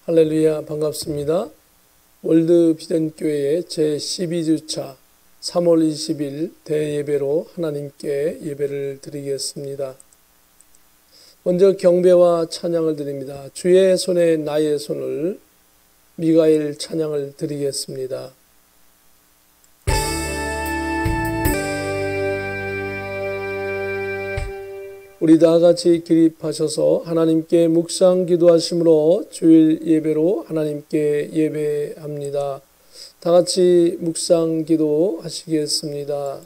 할렐루야, 반갑습니다. 월드 비전교회의 제12주차 3월 20일 대예배로 하나님께 예배를 드리겠습니다. 먼저 경배와 찬양을 드립니다. 주의 손에 나의 손을, 미가엘 찬양을 드리겠습니다. 우리 다 같이 기립하셔서 하나님께 묵상 기도하심으로 주일 예배로 하나님께 예배합니다. 다 같이 묵상 기도하시겠습니다.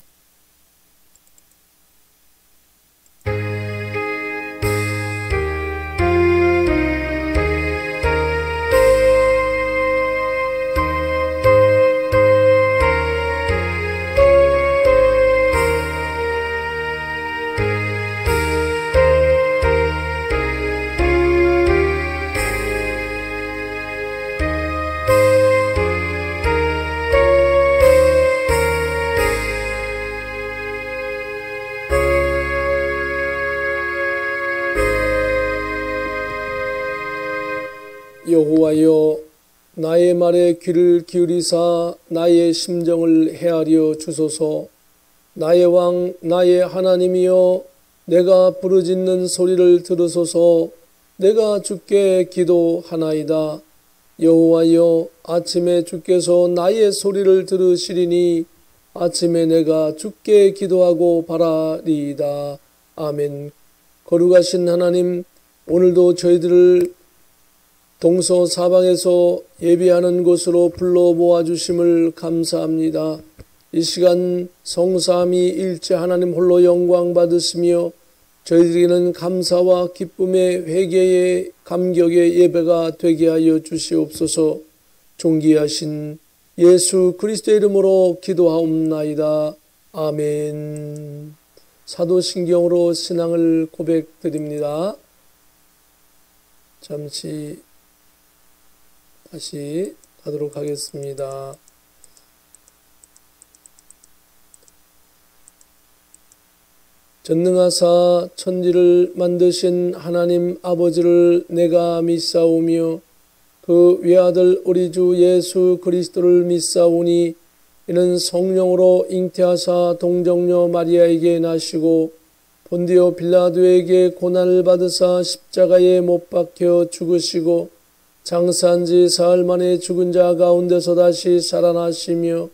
여호와여, 나의 말에 귀를 기울이사 나의 심정을 헤아려 주소서. 나의 왕, 나의 하나님이여, 내가 부르짖는 소리를 들으소서. 내가 주께 기도하나이다. 여호와여, 아침에 주께서 나의 소리를 들으시리니 아침에 내가 주께 기도하고 바라리이다. 아멘. 거룩하신 하나님, 오늘도 저희들을 동서사방에서 예배하는 곳으로 불러 모아주심을 감사합니다. 이 시간 성삼위 일체 하나님 홀로 영광 받으시며 저희들에게는 감사와 기쁨의 회개의 감격의 예배가 되게 하여 주시옵소서. 존귀하신 예수 그리스도의 이름으로 기도하옵나이다. 아멘. 사도신경으로 신앙을 고백드립니다. 잠시 다시 가도록 하겠습니다. 전능하사 천지를 만드신 하나님 아버지를 내가 믿사오며 그 외아들 우리 주 예수 그리스도를 믿사오니 이는 성령으로 잉태하사 동정녀 마리아에게 나시고 본디오 빌라도에게 고난을 받으사 십자가에 못 박혀 죽으시고 장사한 지 사흘 만에 죽은 자 가운데서 다시 살아나시며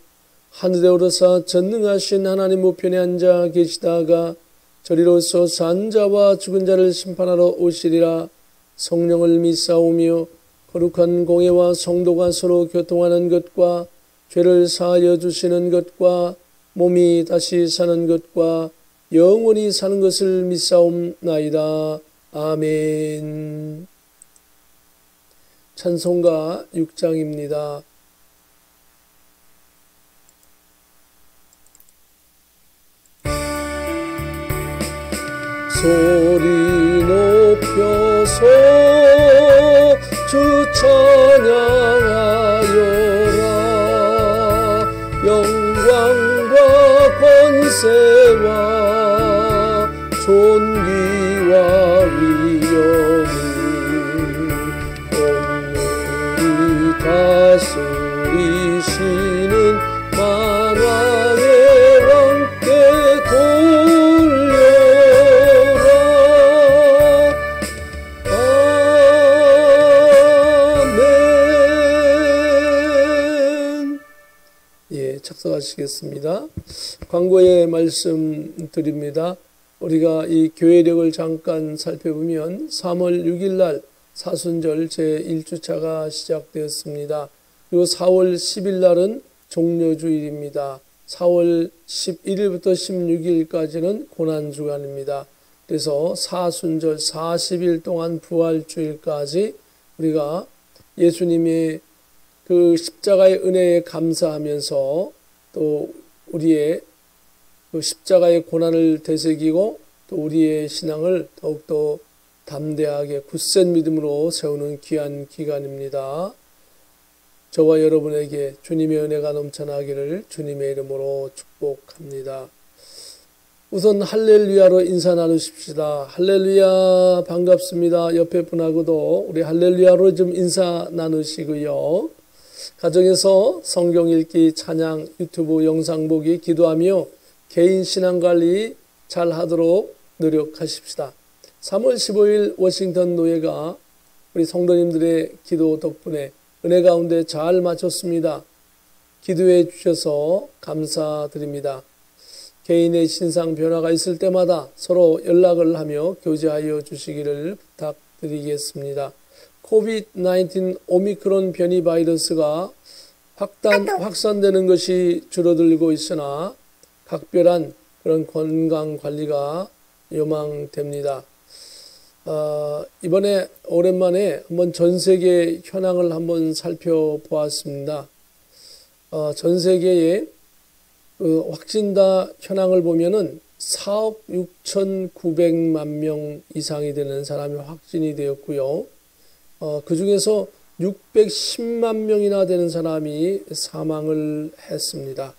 하늘에 오르사 전능하신 하나님 우편에 앉아 계시다가 저리로서 산 자와 죽은 자를 심판하러 오시리라. 성령을 믿사오며 거룩한 공예와 성도가 서로 교통하는 것과 죄를 사하여 주시는 것과 몸이 다시 사는 것과 영원히 사는 것을 믿사옵나이다. 아멘. 찬송가 6장입니다. 소리 높여서 주 찬양하여라. 영광과 권세와 존귀와 위엄을 다스리시는 만왕의 왕께 돌려라. 아멘. 예, 착석하시겠습니다. 광고의 말씀 드립니다. 우리가 이 교회력을 잠깐 살펴보면 3월 6일 날 사순절 제1주차가 시작되었습니다. 그리고 4월 10일 날은 종려주일입니다. 4월 11일부터 16일까지는 고난주간입니다. 그래서 사순절 40일 동안 부활주일까지 우리가 예수님의 그 십자가의 은혜에 감사하면서 또 우리의 그 십자가의 고난을 되새기고 또 우리의 신앙을 더욱더 담대하게 굳센 믿음으로 세우는 귀한 기간입니다. 저와 여러분에게 주님의 은혜가 넘쳐나기를 주님의 이름으로 축복합니다. 우선 할렐루야로 인사 나누십시다. 할렐루야 반갑습니다. 옆에 분하고도 우리 할렐루야로 좀 인사 나누시고요. 가정에서 성경 읽기, 찬양, 유튜브 영상 보기, 기도하며 개인 신앙관리 잘 하도록 노력하십시다. 3월 15일 워싱턴 노예가 우리 성도님들의 기도 덕분에 은혜 가운데 잘 마쳤습니다. 기도해 주셔서 감사드립니다. 개인의 신상 변화가 있을 때마다 서로 연락을 하며 교제하여 주시기를 부탁드리겠습니다. 코비드-19 오미크론 변이 바이러스가 확산되는 것이 줄어들고 있으나 각별한 그런 건강 관리가 요망됩니다. 이번에 오랜만에 한번 전 세계 현황을 한번 살펴보았습니다. 전 세계의 확진자 현황을 보면은 4억 6,900만 명 이상이 되는 사람이 확진이 되었고요. 그 중에서 610만 명이나 되는 사람이 사망을 했습니다.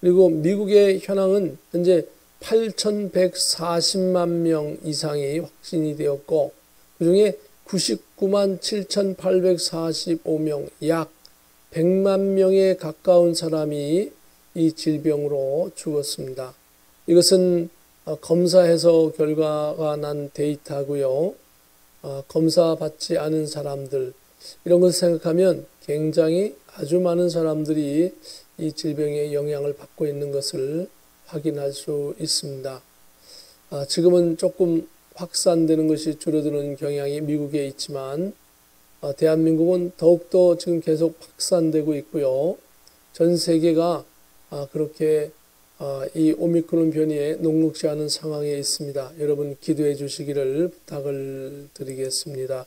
그리고 미국의 현황은 현재 8,140만 명 이상이 확진이 되었고, 그 중에 99만 7,845명, 약 100만 명에 가까운 사람이 이 질병으로 죽었습니다. 이것은 검사해서 결과가 난 데이터고요. 검사받지 않은 사람들, 이런 것을 생각하면 굉장히 아주 많은 사람들이 이 질병의 영향을 받고 있는 것을 확인할 수 있습니다. 지금은 조금 확산되는 것이 줄어드는 경향이 미국에 있지만 대한민국은 더욱더 지금 계속 확산되고 있고요. 전 세계가 그렇게 이 오미크론 변이에 녹록지 않은 상황에 있습니다. 여러분 기도해 주시기를 부탁을 드리겠습니다.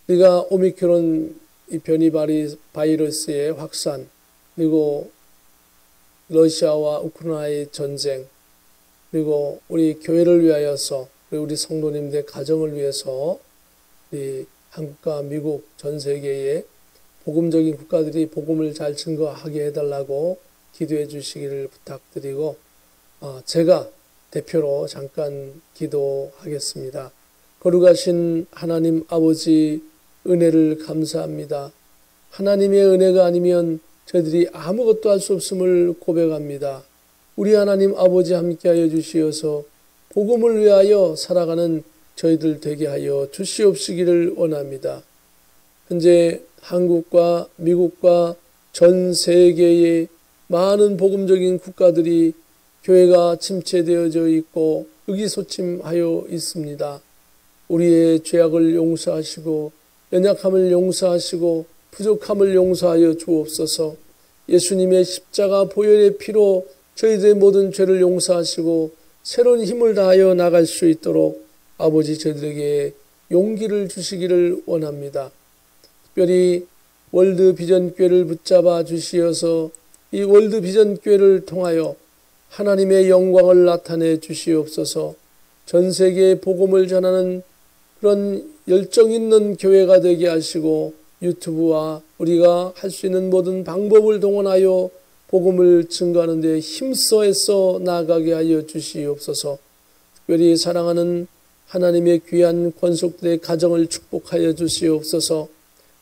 우리가 오미크론 이 변이 바이러스의 확산, 그리고 러시아와 우크라이나의 전쟁, 그리고 우리 교회를 위하여서, 그리고 우리 성도님들의 가정을 위해서 우리 한국과 미국 전 세계의 복음적인 국가들이 복음을 잘 증거하게 해달라고 기도해 주시기를 부탁드리고, 제가 대표로 잠깐 기도하겠습니다. 거룩하신 하나님 아버지, 은혜를 감사합니다. 하나님의 은혜가 아니면 저희들이 아무것도 할 수 없음을 고백합니다. 우리 하나님 아버지 함께하여 주시어서 복음을 위하여 살아가는 저희들 되게 하여 주시옵시기를 원합니다. 현재 한국과 미국과 전 세계의 많은 복음적인 국가들이 교회가 침체되어져 있고 의기소침하여 있습니다. 우리의 죄악을 용서하시고 연약함을 용서하시고 부족함을 용서하여 주옵소서. 예수님의 십자가 보혈의 피로 저희들의 모든 죄를 용서하시고 새로운 힘을 다하여 나갈 수 있도록 아버지 저희들에게 용기를 주시기를 원합니다. 특별히 월드 비전 교회를 붙잡아 주시어서 이 월드 비전 교회를 통하여 하나님의 영광을 나타내 주시옵소서. 전 세계에 복음을 전하는 그런 열정 있는 교회가 되게 하시고, 유튜브와 우리가 할 수 있는 모든 방법을 동원하여 복음을 증거하는 데 힘써서 나아가게 하여 주시옵소서. 특별히 사랑하는 하나님의 귀한 권속들의 가정을 축복하여 주시옵소서.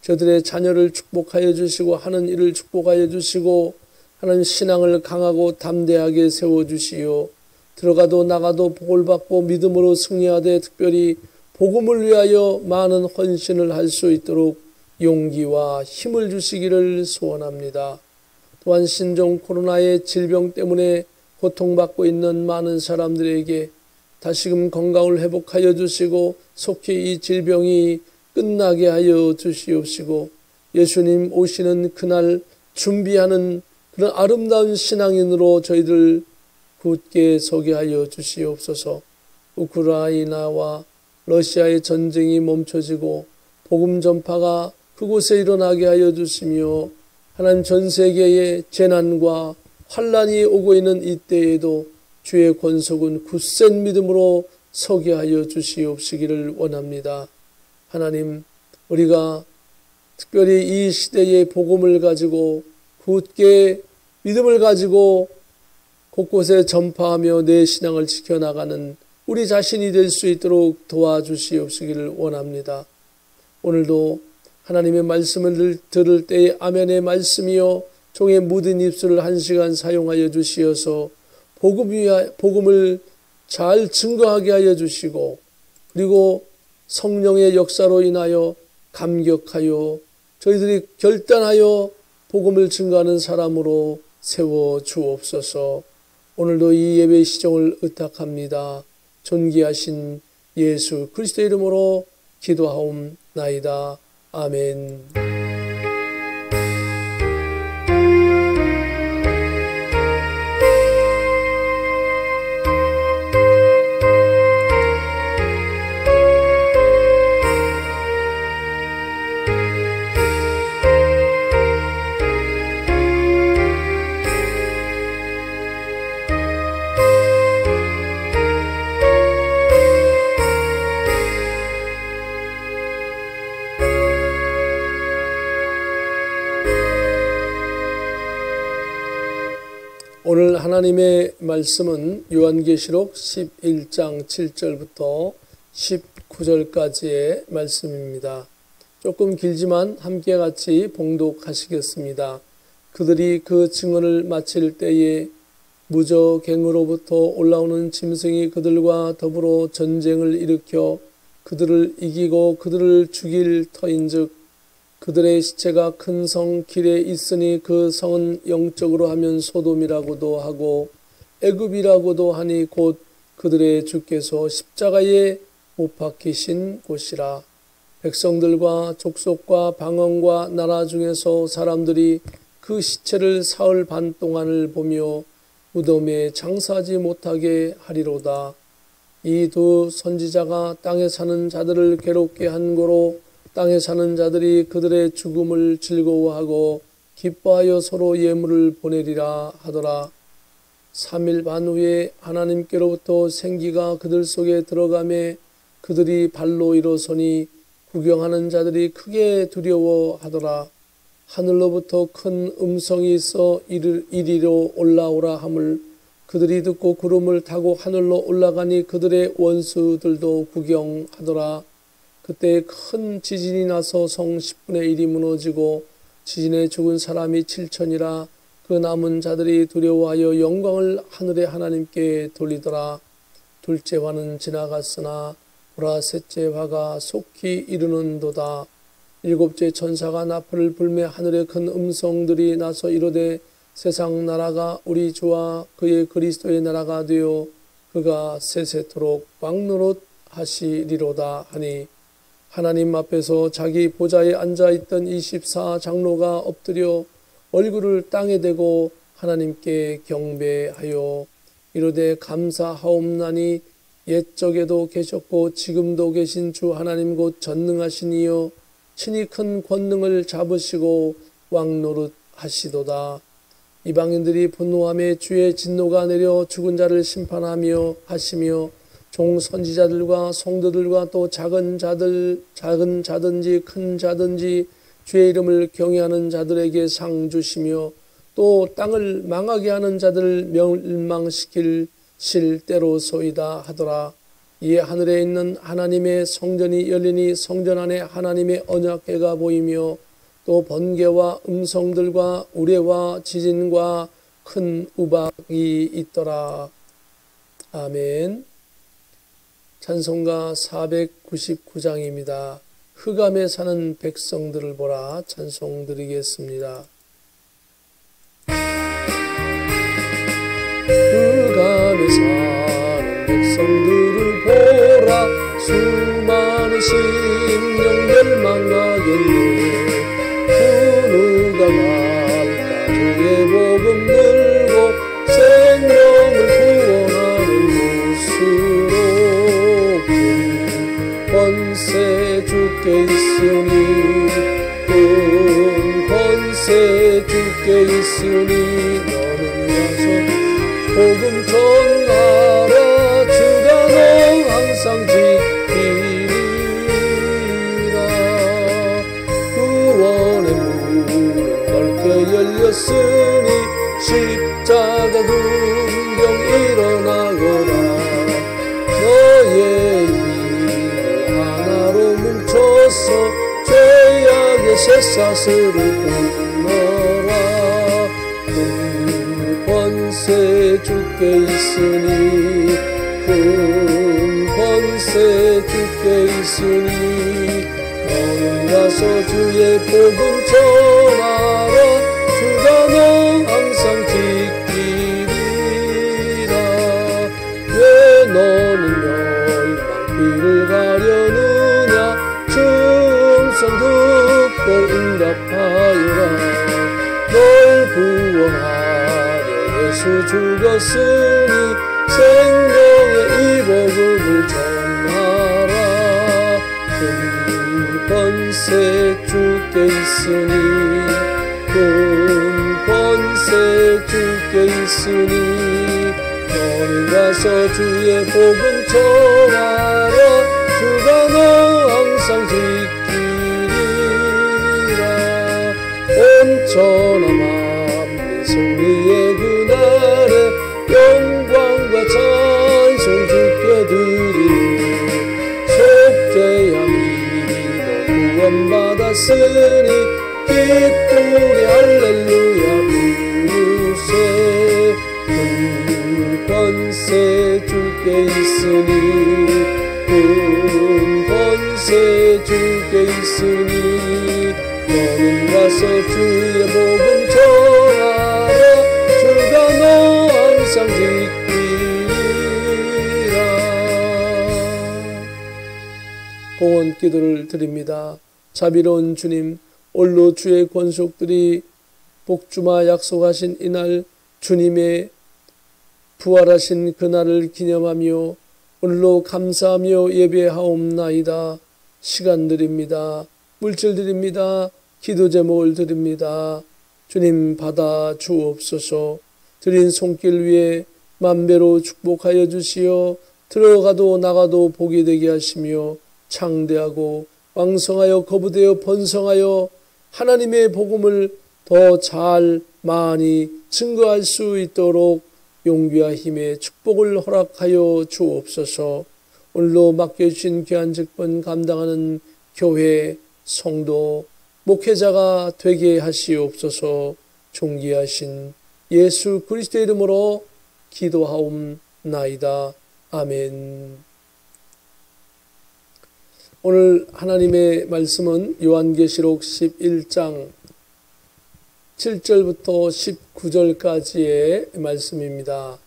저들의 자녀를 축복하여 주시고 하는 일을 축복하여 주시고 하나님 신앙을 강하고 담대하게 세워주시오. 들어가도 나가도 복을 받고 믿음으로 승리하되 특별히 복음을 위하여 많은 헌신을 할 수 있도록 용기와 힘을 주시기를 소원합니다. 또한 신종 코로나의 질병 때문에 고통받고 있는 많은 사람들에게 다시금 건강을 회복하여 주시고 속히 이 질병이 끝나게 하여 주시옵시고 예수님 오시는 그날 준비하는 그런 아름다운 신앙인으로 저희들 굳게 서게 하여 주시옵소서. 우크라이나와 러시아의 전쟁이 멈춰지고 복음 전파가 그곳에 일어나게 하여 주시며 하나님 전 세계의 재난과 환란이 오고 있는 이때에도 주의 권속은 굳센 믿음으로 서게 하여 주시옵시기를 원합니다. 하나님, 우리가 특별히 이 시대의 복음을 가지고 굳게 믿음을 가지고 곳곳에 전파하며 내 신앙을 지켜나가는 우리 자신이 될 수 있도록 도와주시옵시기를 원합니다. 오늘도 하나님의 말씀을 들을 때에 아멘의 말씀이요 종의 묻은 입술을 1시간 사용하여 주시어서 복음을 잘 증거하게 하여 주시고, 그리고 성령의 역사로 인하여 감격하여 저희들이 결단하여 복음을 증거하는 사람으로 세워 주옵소서. 오늘도 이 예배 시정을 의탁합니다. 존귀하신 예수 그리스도의 이름으로 기도하옵나이다. 아멘. 오늘 하나님의 말씀은 요한계시록 11장 7절부터 19절까지의 말씀입니다. 조금 길지만 함께 같이 봉독하시겠습니다. 그들이 그 증언을 마칠 때에 무저갱으로부터 올라오는 짐승이 그들과 더불어 전쟁을 일으켜 그들을 이기고 그들을 죽일 터인즉 그들의 시체가 큰 성 길에 있으니 그 성은 영적으로 하면 소돔이라고도 하고 애굽이라고도 하니 곧 그들의 주께서 십자가에 못 박히신 곳이라. 백성들과 족속과 방언과 나라 중에서 사람들이 그 시체를 사흘 반 동안을 보며 무덤에 장사하지 못하게 하리로다. 이 두 선지자가 땅에 사는 자들을 괴롭게 한 고로 땅에 사는 자들이 그들의 죽음을 즐거워하고 기뻐하여 서로 예물을 보내리라 하더라. 3일 반 후에 하나님께로부터 생기가 그들 속에 들어가매 그들이 발로 일어서니 구경하는 자들이 크게 두려워하더라. 하늘로부터 큰 음성이 있어 이리로 올라오라 함을 그들이 듣고 구름을 타고 하늘로 올라가니 그들의 원수들도 구경하더라. 그때 큰 지진이 나서 성 10분의 1이 무너지고 지진에 죽은 사람이 7천이라. 그 남은 자들이 두려워하여 영광을 하늘의 하나님께 돌리더라. 둘째 화는 지나갔으나 보라 셋째 화가 속히 이르는도다. 일곱째 천사가 나팔을 불매 하늘에 큰 음성들이 나서 이르되 세상 나라가 우리 주와 그의 그리스도의 나라가 되어 그가 세세토록 왕노릇 하시리로다 하니 하나님 앞에서 자기 보좌에 앉아있던 24장로가 엎드려 얼굴을 땅에 대고 하나님께 경배하여 이르되 감사하옵나니 옛적에도 계셨고 지금도 계신 주 하나님 곧 전능하신 이여 친히 큰 권능을 잡으시고 왕노릇 하시도다. 이방인들이 분노하며 주의 진노가 내려 죽은 자를 심판하며 하시며 종 선지자들과 성도들과 또 작은 자든지 큰 자든지 주의 이름을 경외하는 자들에게 상 주시며 또 땅을 망하게 하는 자들을 멸망시킬 실때로소이다 하더라. 이에 하늘에 있는 하나님의 성전이 열리니 성전 안에 하나님의 언약궤가 보이며 또 번개와 음성들과 우레와 지진과 큰 우박이 있더라. 아멘. 찬송가 499장입니다. 흑암에 사는 백성들을 보라. 찬송 드리겠습니다. 흑암에 사는 백성들을 보라. 수많은 심령 멸망하겠네. 그 누가 갈까 주의 복음 들고 생명을 구원하는 곳으로 권세 주께 있으니 큰 권세 주께 있으니 너는 와서 복음 전하라. 주가 너 항상 지키리라. 구원의 문은 넓게 열렸으니 십자가 금 쇠사슬을 끊어라. 큰 권세 주께 있으니, 큰 권세 주께 있으니, 너는 가서 주의 복음 전하라. 주가 너 항상 지키리라. 왜 너는 멸망길을 가려느냐. 충성 듣고 응답하여라. 널 구원하려 예수 죽었으니 생명의 이 복음을 전하라. 큰 권세 주께 있으니, 큰 권세 주께 있으니, 너는 가서 주의 복음 전하라. 주가 너 항상 지키리라. 온 천하 만민 승리의 그날에 영광과 찬송 주께 드리니, 속죄함이 너 구원받았으니 기쁘게 할렐루야 부르세. 큰 권세 주께 있으니, 큰 권세 주께 있으니, 너는 가서 주의 복음 전하라. 주가 너 항상 지키리라. 봉헌 기도를 드립니다. 자비로운 주님, 올로 주의 권속들이 복주마 약속하신 이날 주님의 부활하신 그날을 기념하며 오늘로 감사하며 예배하옵나이다. 시간 드립니다. 물질 드립니다. 기도 제목을 드립니다. 주님 받아 주옵소서. 드린 손길 위에 만배로 축복하여 주시어 들어가도 나가도 복이 되게 하시며 창대하고 왕성하여 거부되어 번성하여 하나님의 복음을 더 잘 많이 증거할 수 있도록 용기와 힘의 축복을 허락하여 주옵소서. 오늘로 맡겨주신 귀한 직분 감당하는 교회, 성도, 목회자가 되게 하시옵소서. 존귀하신 예수 그리스도의 이름으로 기도하옵나이다. 아멘. 오늘 하나님의 말씀은 요한계시록 11장 7절부터 19절까지의 말씀입니다.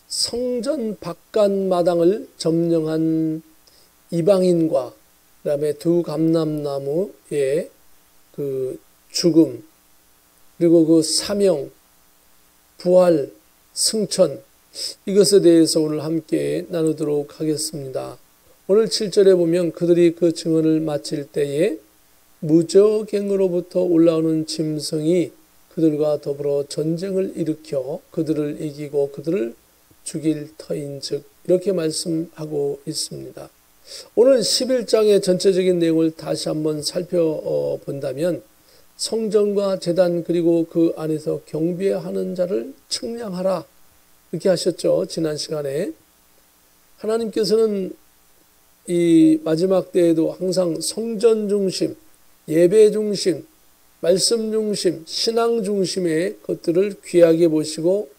성전 바깥마당을 점령한 이방인과 그다음에 두 감람나무의 그 죽음, 그리고 그 사명, 부활, 승천, 이것에 대해서 오늘 함께 나누도록 하겠습니다. 오늘 7절에 보면 그들이 그 증언을 마칠 때에 무저갱으로부터 올라오는 짐승이 그들과 더불어 전쟁을 일으켜 그들을 이기고 그들을 죽일 터인즉, 이렇게 말씀하고 있습니다. 오늘 11장의 전체적인 내용을 다시 한번 살펴본다면 성전과 제단 그리고 그 안에서 경배하는 자를 측량하라, 이렇게 하셨죠. 지난 시간에 하나님께서는 이 마지막 때에도 항상 성전 중심, 예배 중심, 말씀 중심, 신앙 중심의 것들을 귀하게 보시고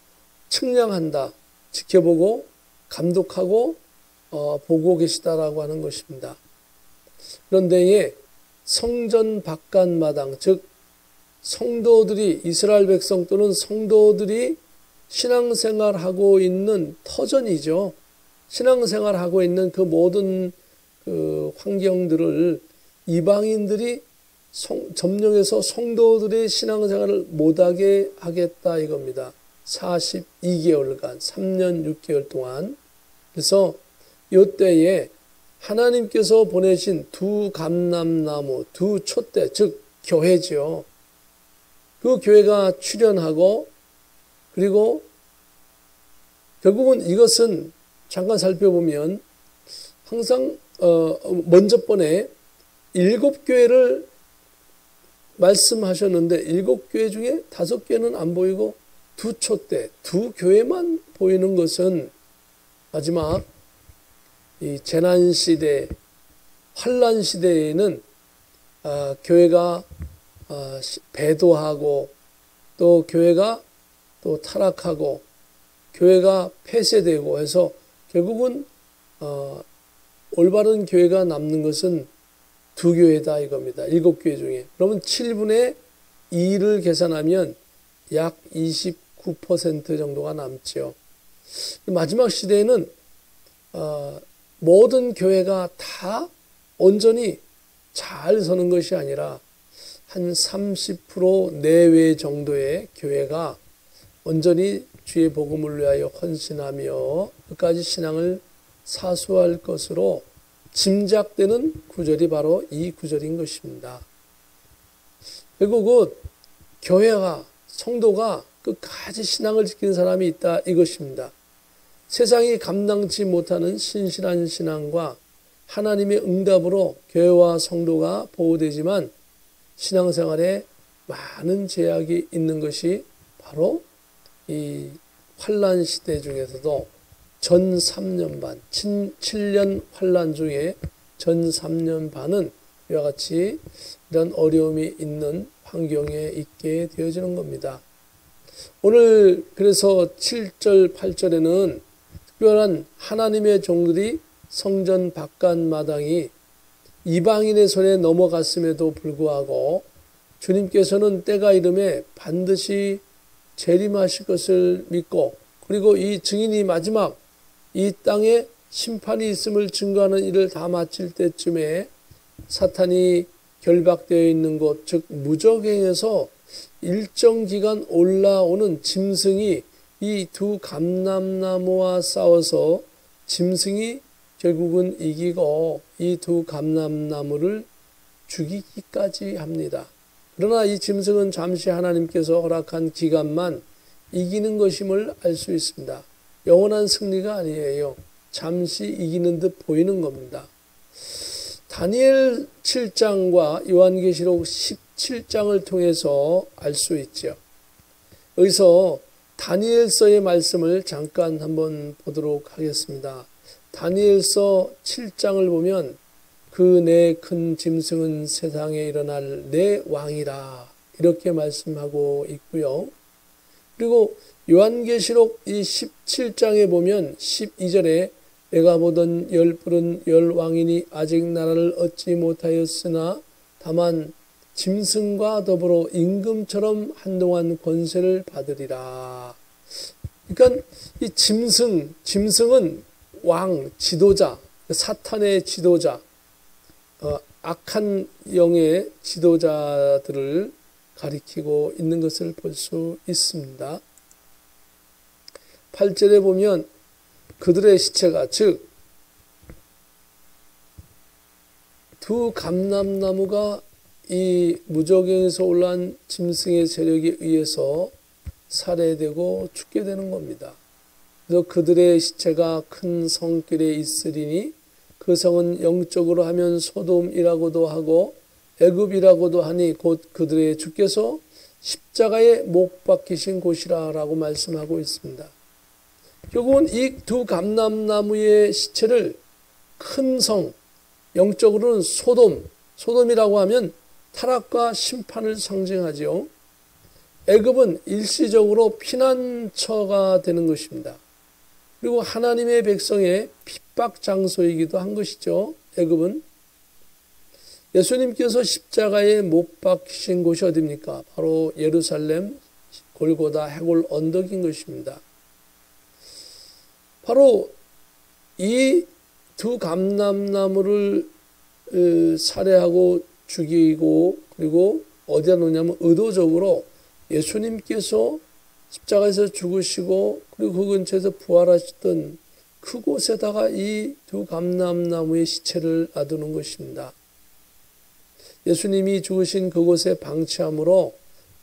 측량한다, 지켜보고 감독하고 보고 계시다라고 하는 것입니다. 그런데 성전 바깥마당, 즉 성도들이, 이스라엘 백성 또는 성도들이 신앙생활하고 있는 터전이죠. 신앙생활하고 있는 그 모든 그 환경들을 이방인들이 점령해서 성도들의 신앙생활을 못하게 하겠다 이겁니다. 42개월간 3년 6개월 동안. 그래서 이때에 하나님께서 보내신 두 감람나무, 두 촛대, 즉 교회죠. 그 교회가 출현하고, 그리고 결국은 이것은 잠깐 살펴보면 항상 먼저 번에 7교회를 말씀하셨는데 7교회 중에 5교회는 안 보이고 두 촛대, 두 교회만 보이는 것은 마지막 이 재난시대, 환란시대에는 교회가 배도하고 또 교회가 또 타락하고 교회가 폐쇄되고 해서 결국은 올바른 교회가 남는 것은 두 교회다 이겁니다. 7교회 중에. 그러면 7분의 2를 계산하면 약 29% 정도가 남죠. 마지막 시대에는 모든 교회가 다 온전히 잘 서는 것이 아니라 한 30% 내외 정도의 교회가 온전히 주의 복음을 위하여 헌신하며 끝까지 신앙을 사수할 것으로 짐작되는 구절이 바로 이 구절인 것입니다. 결국은 교회가 성도가 끝까지 신앙을 지키는 사람이 있다 이것입니다. 세상이 감당치 못하는 신실한 신앙과 하나님의 응답으로 교회와 성도가 보호되지만 신앙생활에 많은 제약이 있는 것이 바로 이 환난 시대 중에서도 전 3년 반, 7년 환난 중에 전 3년 반은 이와 같이 이런 어려움이 있는 환경에 있게 되어지는 겁니다. 오늘 그래서 7절, 8절에는 특별한 하나님의 종들이 성전 바깥 마당이 이방인의 손에 넘어갔음에도 불구하고 주님께서는 때가 이름에 반드시 재림하실 것을 믿고 그리고 이 증인이 마지막 이 땅에 심판이 있음을 증거하는 일을 다 마칠 때쯤에 사탄이 결박되어 있는 곳, 즉 무적행에서 일정 기간 올라오는 짐승이 이 두 감람나무와 싸워서 짐승이 결국은 이기고 이 두 감람나무를 죽이기까지 합니다. 그러나 이 짐승은 잠시 하나님께서 허락한 기간만 이기는 것임을 알 수 있습니다. 영원한 승리가 아니에요. 잠시 이기는 듯 보이는 겁니다. 다니엘 7장과 요한계시록 17장을 통해서 알 수 있죠. 여기서 다니엘서의 말씀을 잠깐 한번 보도록 하겠습니다. 다니엘서 7장을 보면 그 내 큰 짐승은 세상에 일어날 내 왕이라 이렇게 말씀하고 있고요. 그리고 요한계시록 이 17장에 보면 12절에 내가 보던 열 뿔은 열 왕이니 아직 나라를 얻지 못하였으나 다만 짐승과 더불어 임금처럼 한동안 권세를 받으리라. 그러니까 이 짐승은 왕, 지도자, 사탄의 지도자, 악한 영의 지도자들을 가리키고 있는 것을 볼 수 있습니다. 8절에 보면 그들의 시체가 즉 두 감람나무가 이 무저갱에서 올라온 짐승의 세력에 의해서 살해되고 죽게 되는 겁니다. 그래서 그들의 시체가 큰 성길에 있으리니 그 성은 영적으로 하면 소돔이라고도 하고 애굽이라고도 하니 곧 그들의 주께서 십자가에 못 박히신 곳이라 라고 말씀하고 있습니다. 결국은 이 두 감람나무의 시체를 큰 성, 영적으로는 소돔이라고 하면 타락과 심판을 상징하죠. 애굽은 일시적으로 피난처가 되는 것입니다. 그리고 하나님의 백성의 핍박 장소이기도 한 것이죠. 애굽은. 예수님께서 십자가에 못 박히신 곳이 어디입니까? 바로 예루살렘 골고다 해골 언덕인 것입니다. 바로 이 두 감람나무를 살해하고 죽이고 그리고 어디다 놓냐면 의도적으로 예수님께서 십자가에서 죽으시고 그리고 그 근처에서 부활하셨던 그곳에다가 이 두 감람나무의 시체를 놔두는 것입니다. 예수님이 죽으신 그곳에 방치함으로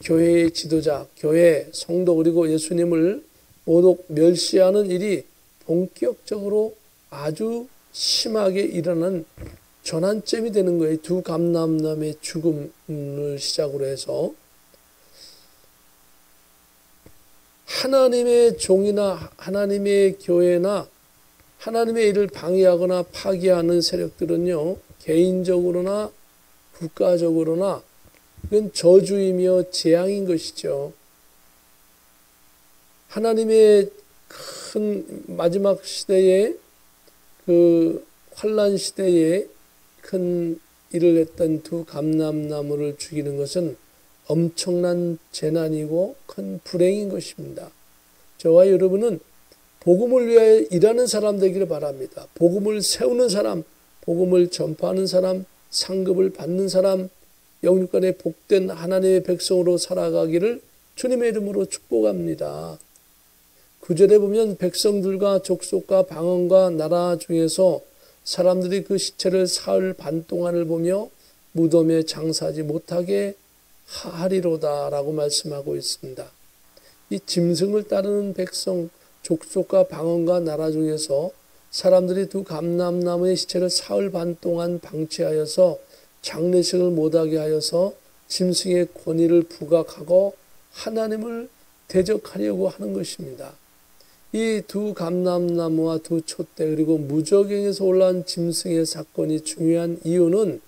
교회의 지도자, 교회, 성도 그리고 예수님을 모두 멸시하는 일이 본격적으로 아주 심하게 일어난 전환점이 되는 거예요. 두 감람나무의 죽음을 시작으로 해서 하나님의 종이나 하나님의 교회나 하나님의 일을 방해하거나 파기하는 세력들은요, 개인적으로나 국가적으로나 이건 저주이며 재앙인 것이죠. 하나님의 큰 마지막 시대에 그 환란 시대에 큰 일을 했던 두 감람나무를 죽이는 것은 엄청난 재난이고 큰 불행인 것입니다. 저와 여러분은 복음을 위하여 일하는 사람 되기를 바랍니다. 복음을 세우는 사람, 복음을 전파하는 사람, 상급을 받는 사람, 영육간에 복된 하나님의 백성으로 살아가기를 주님의 이름으로 축복합니다. 9절에 보면 백성들과 족속과 방언과 나라 중에서 사람들이 그 시체를 사흘 반 동안을 보며 무덤에 장사하지 못하게 하리로다라고 말씀하고 있습니다. 이 짐승을 따르는 백성, 족속과 방언과 나라 중에서 사람들이 두 감람나무의 시체를 사흘 반 동안 방치하여서 장례식을 못하게 하여서 짐승의 권위를 부각하고 하나님을 대적하려고 하는 것입니다. 이 두 감람나무와 두 촛대 그리고 무저갱에서 올라온 짐승의 사건이 중요한 이유는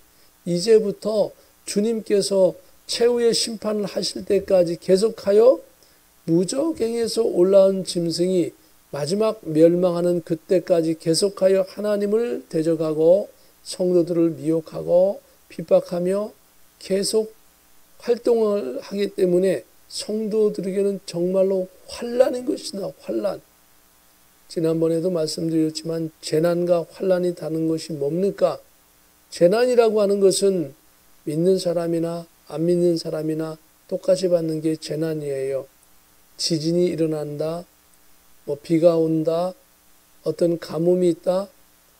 이제부터 주님께서 최후의 심판을 하실 때까지 계속하여 무저갱에서 올라온 짐승이 마지막 멸망하는 그때까지 계속하여 하나님을 대적하고 성도들을 미혹하고 핍박하며 계속 활동을 하기 때문에 성도들에게는 정말로 환난인 것이다. 환난. 지난번에도 말씀드렸지만 재난과 환난이 다른 것이 뭡니까? 재난이라고 하는 것은 믿는 사람이나 안 믿는 사람이나 똑같이 받는 게 재난이에요. 지진이 일어난다, 비가 온다, 어떤 가뭄이 있다,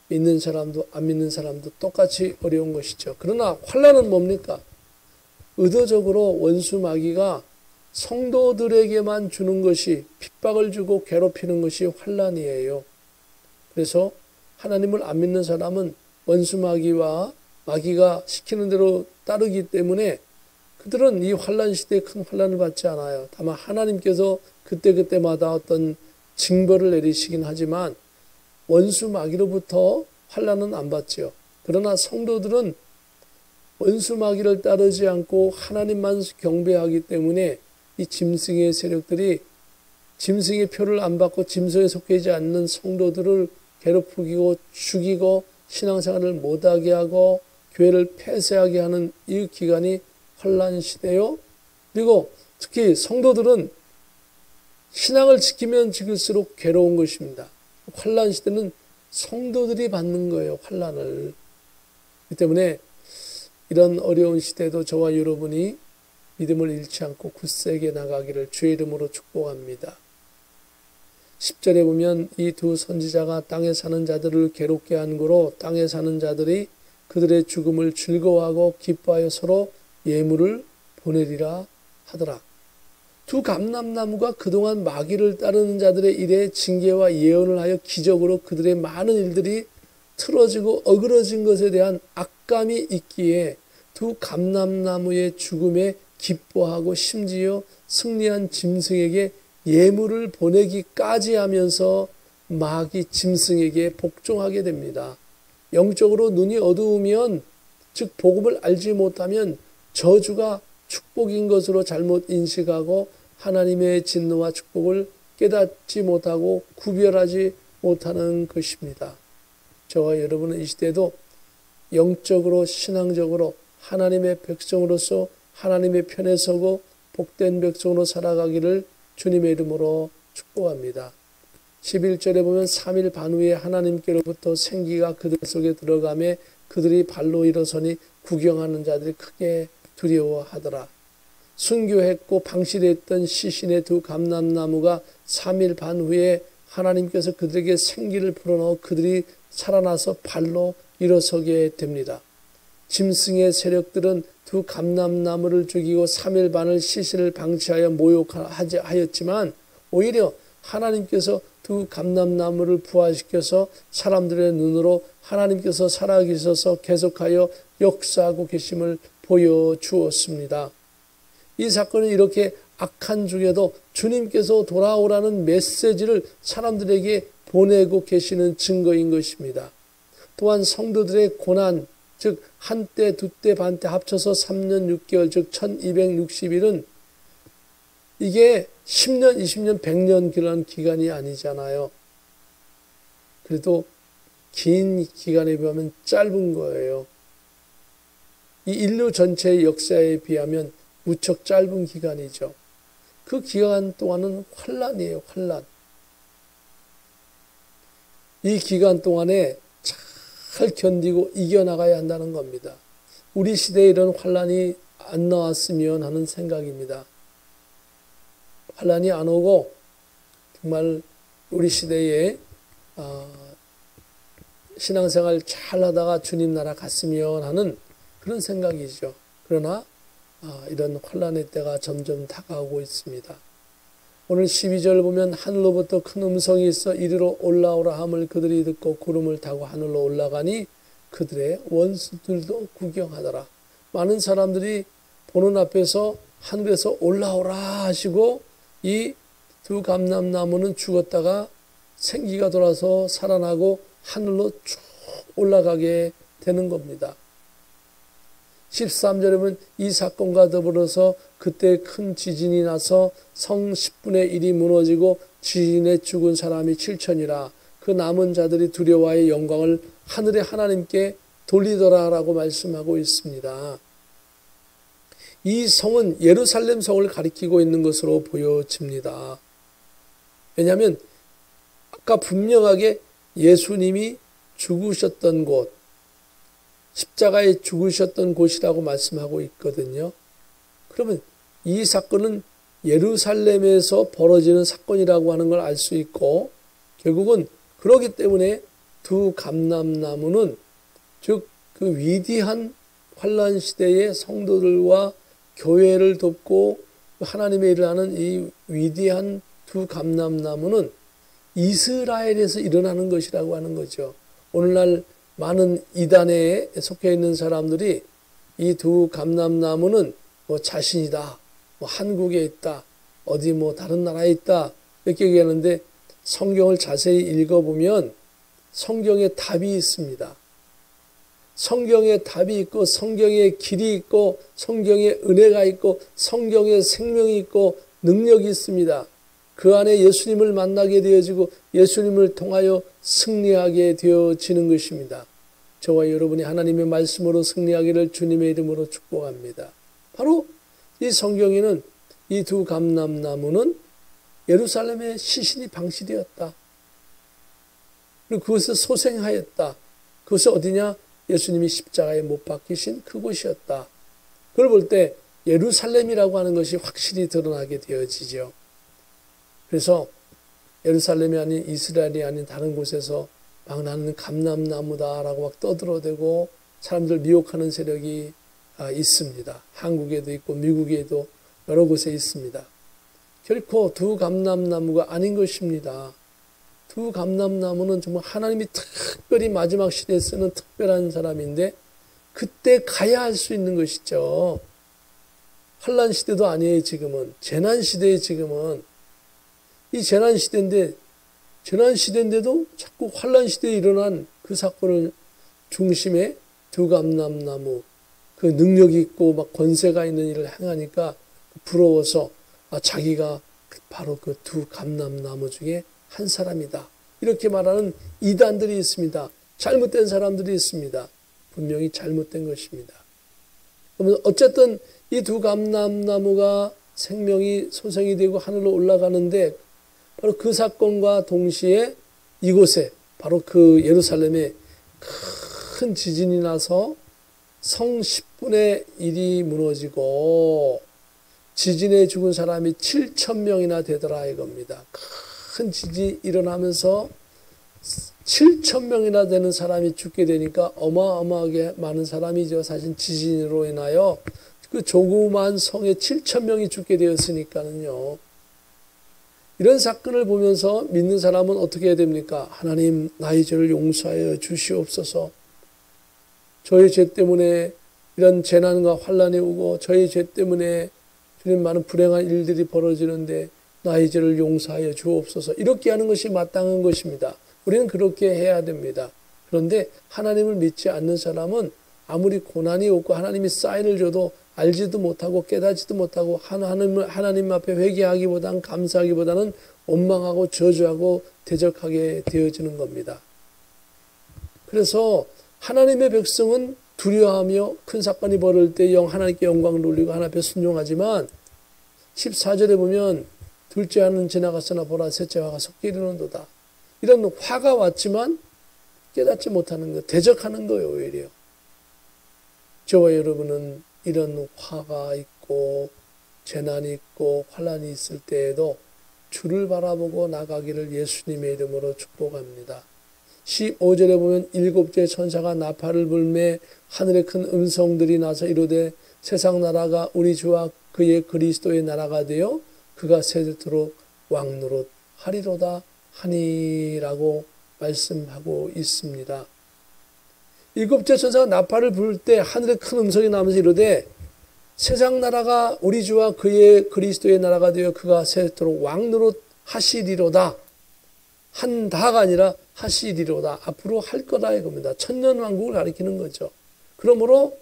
믿는 사람도 안 믿는 사람도 똑같이 어려운 것이죠. 그러나 환난은 뭡니까? 의도적으로 원수 마귀가 성도들에게만 주는 것이 핍박을 주고 괴롭히는 것이 환난이에요. 그래서 하나님을 안 믿는 사람은 원수 마귀와 마귀가 시키는 대로 따르기 때문에 그들은 이 환난 시대에 큰 환난을 받지 않아요. 다만 하나님께서 그때그때마다 어떤 징벌을 내리시긴 하지만 원수 마귀로부터 환난은 안 받죠. 그러나 성도들은 원수 마귀를 따르지 않고 하나님만 경배하기 때문에 이 짐승의 세력들이 짐승의 표를 안 받고 짐승에 속하지 않는 성도들을 괴롭히고 죽이고 신앙생활을 못하게 하고 교회를 폐쇄하게 하는 이 기간이 환난 시대요. 그리고 특히 성도들은 신앙을 지키면 지킬수록 괴로운 것입니다. 환난 시대는 성도들이 받는 거예요. 환난을. 그렇기 때문에 이런 어려운 시대도 저와 여러분이 믿음을 잃지 않고 굳세게 나가기를 주의 이름으로 축복합니다. 10절에 보면 이 두 선지자가 땅에 사는 자들을 괴롭게 한 거로 땅에 사는 자들이 그들의 죽음을 즐거워하고 기뻐하여 서로 예물을 보내리라 하더라. 두 감람나무가 그동안 마귀를 따르는 자들의 일에 징계와 예언을 하여 기적으로 그들의 많은 일들이 틀어지고 어그러진 것에 대한 악감이 있기에 두 감람나무의 죽음에 기뻐하고 심지어 승리한 짐승에게 예물을 보내기까지 하면서 마귀 짐승에게 복종하게 됩니다. 영적으로 눈이 어두우면 즉 복음을 알지 못하면 저주가 축복인 것으로 잘못 인식하고 하나님의 진노와 축복을 깨닫지 못하고 구별하지 못하는 것입니다. 저와 여러분은 이 시대에도 영적으로 신앙적으로 하나님의 백성으로서 하나님의 편에 서고 복된 백성으로 살아가기를 주님의 이름으로 축복합니다. 11절에 보면 3일 반 후에 하나님께로부터 생기가 그들 속에 들어가매 그들이 발로 일어서니 구경하는 자들이 크게 두려워하더라. 순교했고 방실했던 시신의 두 감람나무가 3일 반 후에 하나님께서 그들에게 생기를 불어넣어 그들이 살아나서 발로 일어서게 됩니다. 짐승의 세력들은 두 감람나무를 죽이고 3일 반을 시신을 방치하여 모욕하였지만 오히려 하나님께서 두 감람나무를 부활시켜서 사람들의 눈으로 하나님께서 살아계셔서 계속하여 역사하고 계심을 보여주었습니다. 이 사건은 이렇게 악한 중에도 주님께서 돌아오라는 메시지를 사람들에게 보내고 계시는 증거인 것입니다. 또한 성도들의 고난, 즉 한 때, 두 때, 반 때 합쳐서 3년 6개월, 즉 1260일은 이게 10년, 20년, 100년 그런 기간이 아니잖아요. 그래도 긴 기간에 비하면 짧은 거예요. 이 인류 전체의 역사에 비하면 무척 짧은 기간이죠. 그 기간 동안은 환란이에요. 환란. 이 기간 동안에 잘 견디고 이겨나가야 한다는 겁니다. 우리 시대에 이런 환란이 안 나왔으면 하는 생각입니다. 환란이 안 오고 정말 우리 시대에 신앙생활 잘 하다가 주님 나라 갔으면 하는 그런 생각이죠. 그러나 이런 환란의 때가 점점 다가오고 있습니다. 오늘 12절 보면 하늘로부터 큰 음성이 있어 이리로 올라오라 함을 그들이 듣고 구름을 타고 하늘로 올라가니 그들의 원수들도 구경하더라. 많은 사람들이 보는 앞에서 하늘에서 올라오라 하시고 이 두 감람나무는 죽었다가 생기가 돌아서 살아나고 하늘로 쭉 올라가게 되는 겁니다. 13절에 보면 이 사건과 더불어서 그때 큰 지진이 나서 성 10분의 1이 무너지고 지진에 죽은 사람이 7천이라 그 남은 자들이 두려워하여 영광을 하늘의 하나님께 돌리더라라고 말씀하고 있습니다. 이 성은 예루살렘 성을 가리키고 있는 것으로 보여집니다. 왜냐하면 아까 분명하게 예수님이 죽으셨던 곳, 십자가에 죽으셨던 곳이라고 말씀하고 있거든요. 그러면 이 사건은 예루살렘에서 벌어지는 사건이라고 하는 걸 알 수 있고 결국은 그렇기 때문에 두 감람나무는 즉 그 위대한 환란 시대의 성도들과 교회를 돕고 하나님의 일을 하는 이 위대한 두 감람나무는 이스라엘에서 일어나는 것이라고 하는 거죠. 오늘날 많은 이단에 속해 있는 사람들이 이 두 감람나무는 뭐 자신이다, 뭐 한국에 있다, 어디 뭐 다른 나라에 있다 이렇게 얘기하는데 성경을 자세히 읽어보면 성경에 답이 있습니다. 성경에 답이 있고 성경에 길이 있고 성경에 은혜가 있고 성경에 생명이 있고 능력이 있습니다. 그 안에 예수님을 만나게 되어지고 예수님을 통하여 승리하게 되어지는 것입니다. 저와 여러분이 하나님의 말씀으로 승리하기를 주님의 이름으로 축복합니다. 바로 이 성경에는 이 두 감람나무는 예루살렘의 시신이 방치되었다. 그리고 그것을 소생하였다. 그것이 어디냐? 예수님이 십자가에 못 박히신 그곳이었다. 그걸 볼 때 예루살렘이라고 하는 것이 확실히 드러나게 되어지죠. 그래서 예루살렘이 아닌 이스라엘이 아닌 다른 곳에서 막 나는 감람나무다라고 막 떠들어대고 사람들 미혹하는 세력이 있습니다. 한국에도 있고 미국에도 여러 곳에 있습니다. 결코 두 감람나무가 아닌 것입니다. 두 감람나무는 정말 하나님이 특별히 마지막 시대에 쓰는 특별한 사람인데 그때 가야 할 수 있는 것이죠. 환란 시대도 아니에요. 지금은 재난 시대에 지금은 이 재난 시대인데 재난 시대인데도 자꾸 환란 시대에 일어난 그 사건을 중심에 두 감람나무 그 능력이 있고 막 권세가 있는 일을 행하니까 부러워서 자기가 바로 그 두 감람나무 중에 한 사람이다. 이렇게 말하는 이단들이 있습니다. 잘못된 사람들이 있습니다. 분명히 잘못된 것입니다. 그러면 어쨌든 이 두 감람나무가 생명이 소생이 되고 하늘로 올라가는데 바로 그 사건과 동시에 이곳에 바로 그 예루살렘에 큰 지진이 나서 성 10분의 1이 무너지고 지진에 죽은 사람이 7,000명이나 되더라 이겁니다. 큰 지진이 일어나면서 7,000명이나 되는 사람이 죽게 되니까 어마어마하게 많은 사람이죠. 사실 지진으로 인하여 그 조그만 성에 7,000명이 죽게 되었으니까는요. 이런 사건을 보면서 믿는 사람은 어떻게 해야 됩니까? 하나님 나의 죄를 용서하여 주시옵소서. 저의 죄 때문에 이런 재난과 환란이 오고 저의 죄 때문에 주님 많은 불행한 일들이 벌어지는데 나의 죄를 용서하여 주옵소서. 이렇게 하는 것이 마땅한 것입니다. 우리는 그렇게 해야 됩니다. 그런데 하나님을 믿지 않는 사람은 아무리 고난이 없고 하나님이 사인을 줘도 알지도 못하고 깨닫지도 못하고 하나님 앞에 회개하기보다는 감사하기보다는 원망하고 저주하고 대적하게 되어지는 겁니다. 그래서 하나님의 백성은 두려워하며 큰 사건이 벌어질 때 하나님께 영광을 돌리고 하나님 앞에 순종하지만 14절에 보면 둘째 화는 지나갔으나 보라 셋째 화가 속히 이르는도다. 이런 화가 왔지만 깨닫지 못하는 것, 대적하는 거예요. 오히려. 저와 여러분은 이런 화가 있고 재난이 있고 환난이 있을 때에도 주를 바라보고 나가기를 예수님의 이름으로 축복합니다. 15절에 보면 일곱째 천사가 나팔을 불매 하늘에 큰 음성들이 나서 이르되 세상 나라가 우리 주와 그의 그리스도의 나라가 되어 그가 세대토록 왕노릇 하리로다 하니라고 말씀하고 있습니다. 일곱째 천사가 나팔을 불 때 하늘에 큰 음성이 나면서 이르되 세상 나라가 우리 주와 그의 그리스도의 나라가 되어 그가 세대토록 왕노릇 하시리로다. 한다가 아니라 하시리로다. 앞으로 할 거다 이겁니다. 천년왕국을 가리키는 거죠. 그러므로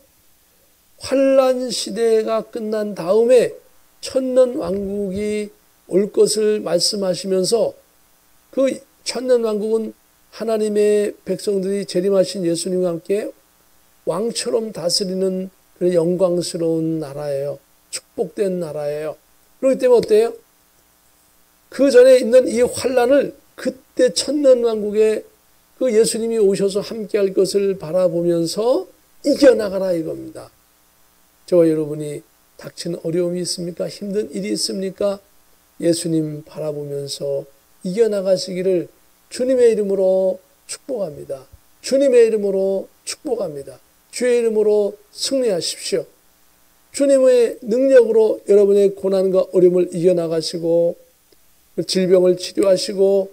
환란 시대가 끝난 다음에 천년왕국이 올 것을 말씀하시면서 그 천년왕국은 하나님의 백성들이 재림하신 예수님과 함께 왕처럼 다스리는 그런 영광스러운 나라예요. 축복된 나라예요. 그렇기 때문에 어때요? 그 전에 있는 이 환란을 그때 천년왕국에 그 예수님이 오셔서 함께할 것을 바라보면서 이겨나가라 이겁니다. 저와 여러분이 닥치는 어려움이 있습니까? 힘든 일이 있습니까? 예수님 바라보면서 이겨나가시기를 주님의 이름으로 축복합니다. 주님의 이름으로 축복합니다. 주의 이름으로 승리하십시오. 주님의 능력으로 여러분의 고난과 어려움을 이겨나가시고 질병을 치료하시고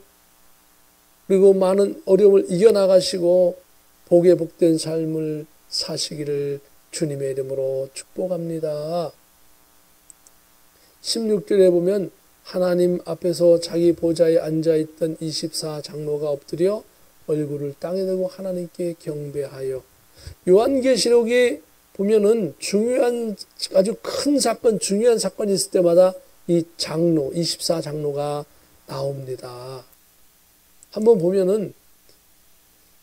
그리고 많은 어려움을 이겨나가시고 복에 복된 삶을 사시기를 주님의 이름으로 축복합니다. 16절에 보면 하나님 앞에서 자기 보좌에 앉아있던 24장로가 엎드려 얼굴을 땅에 대고 하나님께 경배하여 요한계시록에 보면은 중요한 아주 큰 사건, 중요한 사건이 있을 때마다 이 장로, 24장로가 나옵니다. 한번 보면은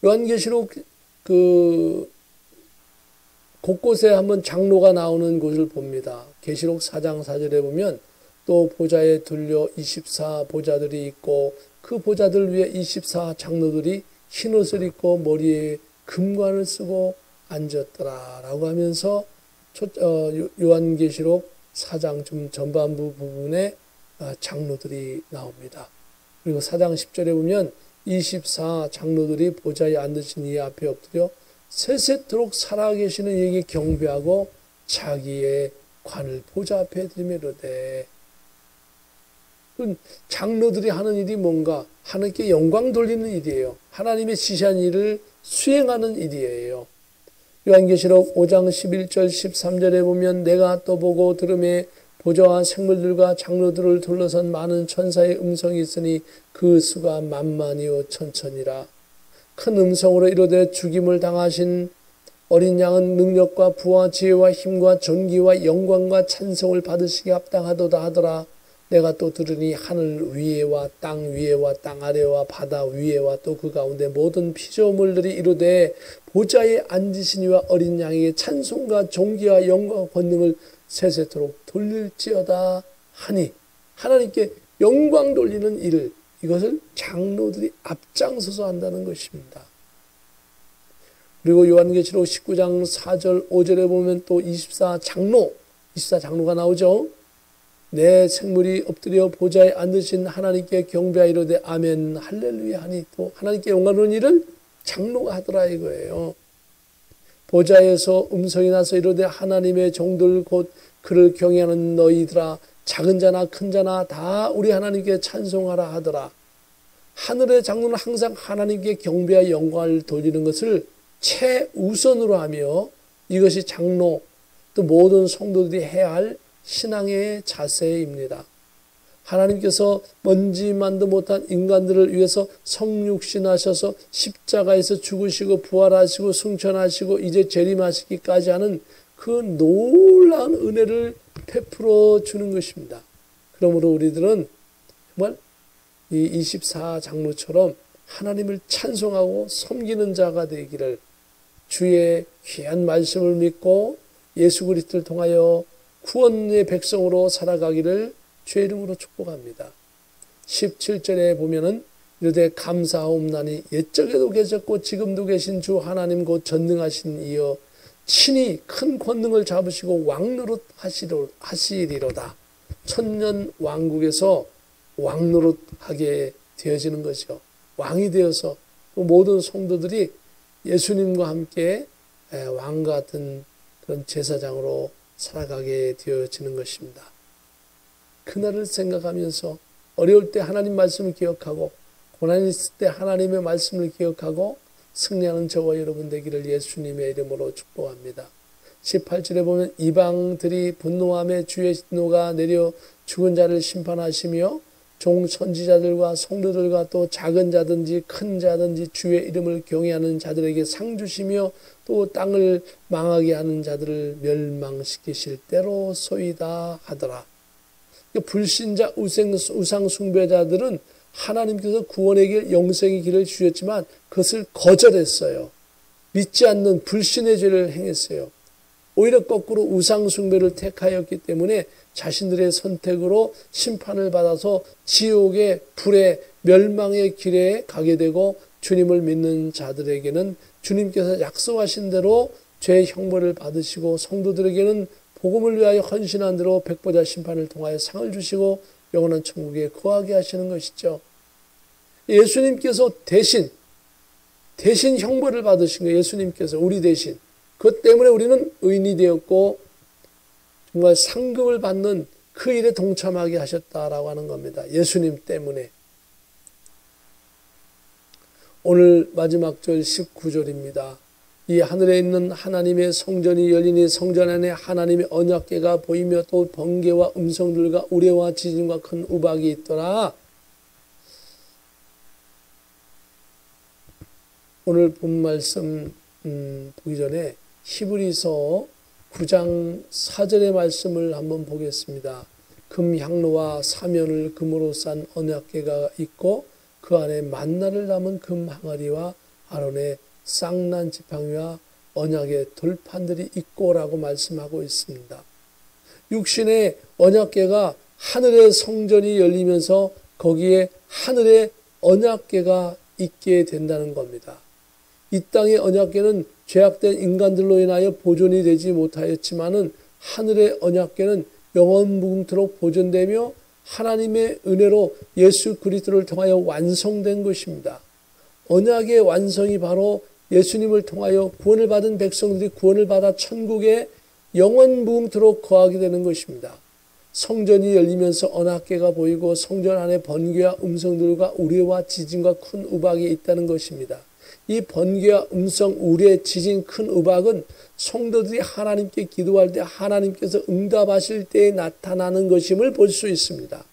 요한계시록 곳곳에 한번 장로가 나오는 곳을 봅니다. 계시록 4장 4절에 보면 또 보좌에 둘려 24보좌들이 있고 그 보좌들 위에 24장로들이 흰옷을 입고 머리에 금관을 쓰고 앉았더라 라고 하면서 요한계시록 4장 좀 전반부 부분에 장로들이 나옵니다. 그리고 4장 10절에 보면 24장로들이 보좌에 앉으신 이 앞에 엎드려 세세토록 살아계시는 이에게 경배하고 자기의 관을 보좌 앞에 들이며 이르되 장로들이 하는 일이 뭔가 하나님께 영광 돌리는 일이에요. 하나님의 지시한 일을 수행하는 일이에요. 요한계시록 5장 11절 13절에 보면 내가 또 보고 들음에 보좌와 생물들과 장로들을 둘러선 많은 천사의 음성이 있으니 그 수가 만만이요 천천이라. 큰 음성으로 이르되 죽임을 당하신 어린 양은 능력과 부와 지혜와 힘과 존귀와 영광과 찬송을 받으시기 합당하도다 하더라. 내가 또 들으니 하늘 위에와 땅 위에와 땅 아래와 바다 위에와 또 그 가운데 모든 피조물들이 이르되 보좌에 앉으신 이와 어린 양에게 찬송과 존귀와 영광과 권능을 세세토록 돌릴지어다 하니 하나님께 영광 돌리는 일을 이것을 장로들이 앞장서서 한다는 것입니다. 그리고 요한계시록 19장 4절 5절에 보면 또 24장로가 나오죠. 내 생물이 엎드려 보좌에 앉으신 하나님께 경배하이로되 아멘 할렐루야 하니 또 하나님께 영광하는 일을 장로가 하더라 이거예요. 보좌에서 음성이 나서 이르되 하나님의 종들 곧 그를 경외하는 너희들아 작은 자나 큰 자나 다 우리 하나님께 찬송하라 하더라. 하늘의 장로는 항상 하나님께 경배와 영광을 돌리는 것을 최우선으로 하며 이것이 장로 또 모든 성도들이 해야 할 신앙의 자세입니다. 하나님께서 먼지만도 못한 인간들을 위해서 성육신하셔서 십자가에서 죽으시고 부활하시고 승천하시고 이제 재림하시기까지 하는 그 놀라운 은혜를 베풀어 주는 것입니다. 그러므로 우리들은 정말 이 24장로처럼 하나님을 찬송하고 섬기는 자가 되기를, 주의 귀한 말씀을 믿고 예수 그리스도를 통하여 구원의 백성으로 살아가기를 주의 이름으로 축복합니다. 17절에 보면은 이르되 감사하옵나니 옛적에도 계셨고 지금도 계신 주 하나님 곧 전능하신 이여 친히 큰 권능을 잡으시고 왕노릇 하시리로다. 천년 왕국에서 왕노릇하게 되어지는 것이요, 왕이 되어서 모든 성도들이 예수님과 함께 왕과 같은 그런 제사장으로 살아가게 되어지는 것입니다. 그날을 생각하면서 어려울 때 하나님 말씀을 기억하고 고난이 있을 때 하나님의 말씀을 기억하고 승리하는 저와 여러분 되기를 예수님의 이름으로 축복합니다. 18절에 보면 이방들이 분노함에 주의 진노가 내려 죽은 자를 심판하시며 종 선지자들과 성도들과 또 작은 자든지 큰 자든지 주의 이름을 경외하는 자들에게 상 주시며 또 땅을 망하게 하는 자들을 멸망시키실 때로소이다 하더라. 불신자 우상 숭배자들은 하나님께서 구원의 길, 영생의 길을 주셨지만 그것을 거절했어요. 믿지 않는 불신의 죄를 행했어요. 오히려 거꾸로 우상 숭배를 택하였기 때문에 자신들의 선택으로 심판을 받아서 지옥의 불의 멸망의 길에 가게 되고, 주님을 믿는 자들에게는 주님께서 약속하신 대로 죄의 형벌을 받으시고 성도들에게는 복음을 위하여 헌신한 대로 백보자 심판을 통하여 상을 주시고 영원한 천국에 거하게 하시는 것이죠. 예수님께서 대신 형벌을 받으신 거예요. 예수님께서 우리 대신. 그것 때문에 우리는 의인이 되었고 정말 상급을 받는 그 일에 동참하게 하셨다라고 하는 겁니다. 예수님 때문에. 오늘 마지막 절 19절입니다. 이 하늘에 있는 하나님의 성전이 열리니 성전 안에 하나님의 언약궤가 보이며 또 번개와 음성들과 우레와 지진과 큰 우박이 있더라. 오늘 본 말씀 보기 전에 히브리서 9장 4절의 말씀을 한번 보겠습니다. 금향로와 사면을 금으로 싼 언약궤가 있고 그 안에 만나를 담은 금 항아리와 아론의 쌍난 지팡이와 언약의 돌판들이 있고라고 말씀하고 있습니다. 육신의 언약궤가 하늘의 성전이 열리면서 거기에 하늘의 언약궤가 있게 된다는 겁니다. 이 땅의 언약궤는 죄악된 인간들로 인하여 보존이 되지 못하였지만은 하늘의 언약궤는 영원무궁토록 보존되며 하나님의 은혜로 예수 그리스도를 통하여 완성된 것입니다. 언약의 완성이 바로 예수님을 통하여 구원을 받은 백성들이 구원을 받아 천국에 영원무궁토록 거하게 되는 것입니다. 성전이 열리면서 언약궤가 보이고 성전 안에 번개와 음성들과 우레와 지진과 큰 우박이 있다는 것입니다. 이 번개와 음성, 우레, 지진, 큰 우박은 성도들이 하나님께 기도할 때 하나님께서 응답하실 때에 나타나는 것임을 볼 수 있습니다.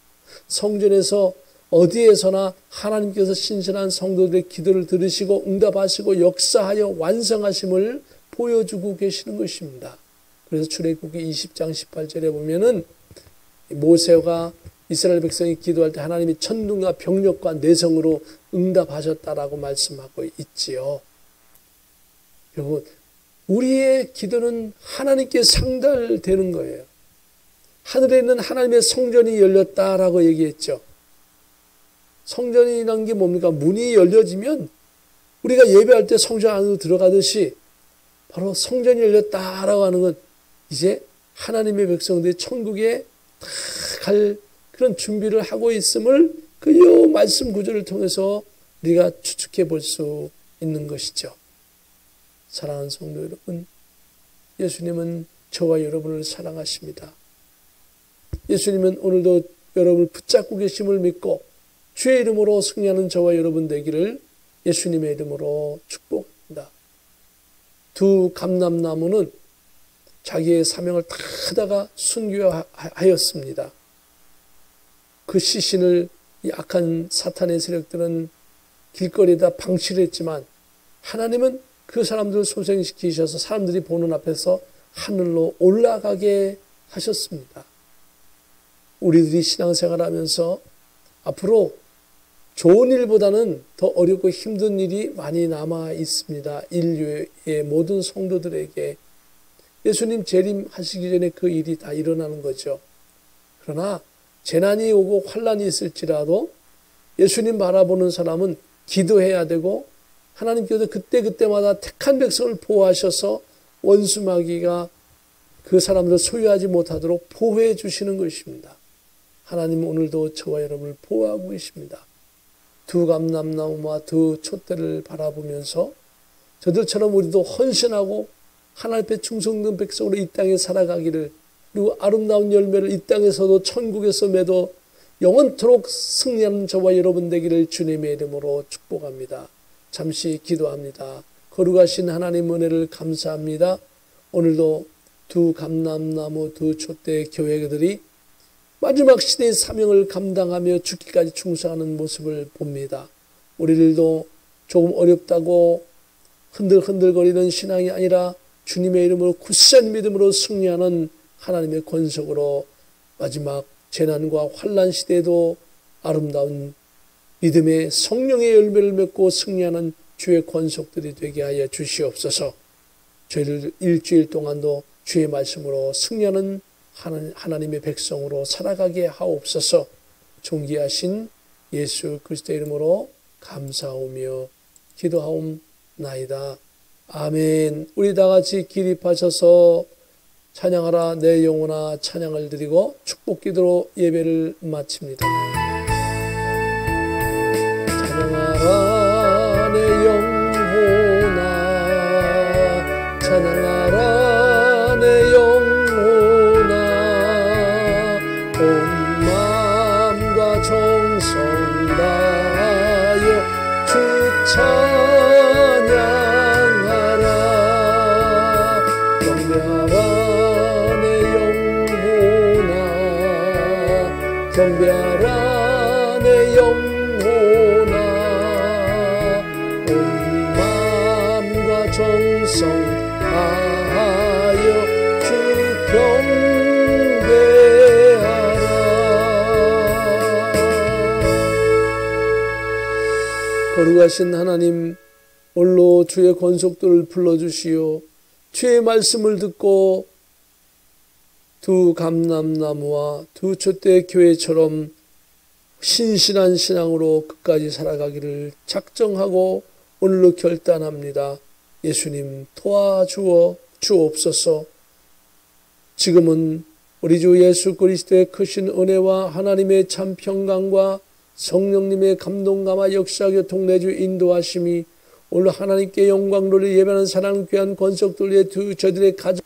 성전에서 어디에서나 하나님께서 신실한 성도들의 기도를 들으시고 응답하시고 역사하여 완성하심을 보여주고 계시는 것입니다. 그래서 출애굽기 20장 18절에 보면은 모세가 이스라엘 백성이 기도할 때 하나님이 천둥과 병력과 내성으로 응답하셨다라고 말씀하고 있지요. 여러분, 우리의 기도는 하나님께 상달되는 거예요. 하늘에 있는 하나님의 성전이 열렸다라고 얘기했죠. 성전이라는 게 뭡니까? 문이 열려지면 우리가 예배할 때 성전 안으로 들어가듯이 바로 성전이 열렸다라고 하는 건 이제 하나님의 백성들이 천국에 다 갈 그런 준비를 하고 있음을 그 말씀 구절을 통해서 우리가 추측해 볼 수 있는 것이죠. 사랑하는 성도 여러분, 예수님은 저와 여러분을 사랑하십니다. 예수님은 오늘도 여러분을 붙잡고 계심을 믿고 주의 이름으로 승리하는 저와 여러분 되기를 예수님의 이름으로 축복합니다. 두 감람나무는 자기의 사명을 다 하다가 순교하였습니다. 그 시신을 약한 사탄의 세력들은 길거리에다 방치를 했지만 하나님은 그 사람들을 소생시키셔서 사람들이 보는 앞에서 하늘로 올라가게 하셨습니다. 우리들이 신앙생활하면서 앞으로 좋은 일보다는 더 어렵고 힘든 일이 많이 남아 있습니다. 인류의 모든 성도들에게 예수님 재림하시기 전에 그 일이 다 일어나는 거죠. 그러나 재난이 오고 환난이 있을지라도 예수님 바라보는 사람은 기도해야 되고 하나님께서 그때그때마다 택한 백성을 보호하셔서 원수 마귀가 그 사람들을 소유하지 못하도록 보호해 주시는 것입니다. 하나님은 오늘도 저와 여러분을 보호하고 계십니다. 두 감람나무와 두 촛대를 바라보면서 저들처럼 우리도 헌신하고 하나님 앞에 충성된 백성으로 이 땅에 살아가기를, 그리고 아름다운 열매를 이 땅에서도 천국에서 맺어 영원토록 승리하는 저와 여러분 되기를 주님의 이름으로 축복합니다. 잠시 기도합니다. 거룩하신 하나님 은혜를 감사합니다. 오늘도 두 감람나무 두 촛대 교회들이 마지막 시대의 사명을 감당하며 죽기까지 충성하는 모습을 봅니다. 우리들도 조금 어렵다고 흔들흔들거리는 신앙이 아니라 주님의 이름으로 굳센 믿음으로 승리하는 하나님의 권속으로 마지막 재난과 환난 시대에도 아름다운 믿음의 성령의 열매를 맺고 승리하는 주의 권속들이 되게 하여 주시옵소서. 저희들 일주일 동안도 주의 말씀으로 승리하는 하나님의 백성으로 살아가게 하옵소서. 존귀하신 예수 그리스도의 이름으로 감사하며 기도하옵나이다. 아멘. 우리 다 같이 기립하셔서 찬양하라 내 영혼아 찬양을 드리고 축복 기도로 예배를 마칩니다. 찬양하라 내 영혼아 찬양하라 내 영혼아 온 마음과 정성 다하여 주 찬양하라 경배하라 내 영혼아 경배하라 내 영혼아 온 마음과 정성 다하여 주 경배하라. 거룩하신 하나님, 홀로 주의 권속들을 불러주시오. 주의 말씀을 듣고 두 감람나무와 두 촛대 교회처럼 신실한 신앙으로 끝까지 살아가기를 작정하고 오늘로 결단합니다. 예수님 도와주어 주옵소서. 지금은 우리 주 예수 그리스도의 크신 은혜와 하나님의 참 평강과 성령님의 감동감화 역사하여 통내주 인도하심이 오늘 하나님께 영광 돌려 예배하는 사랑 귀한 권속들 위해 저들의 가정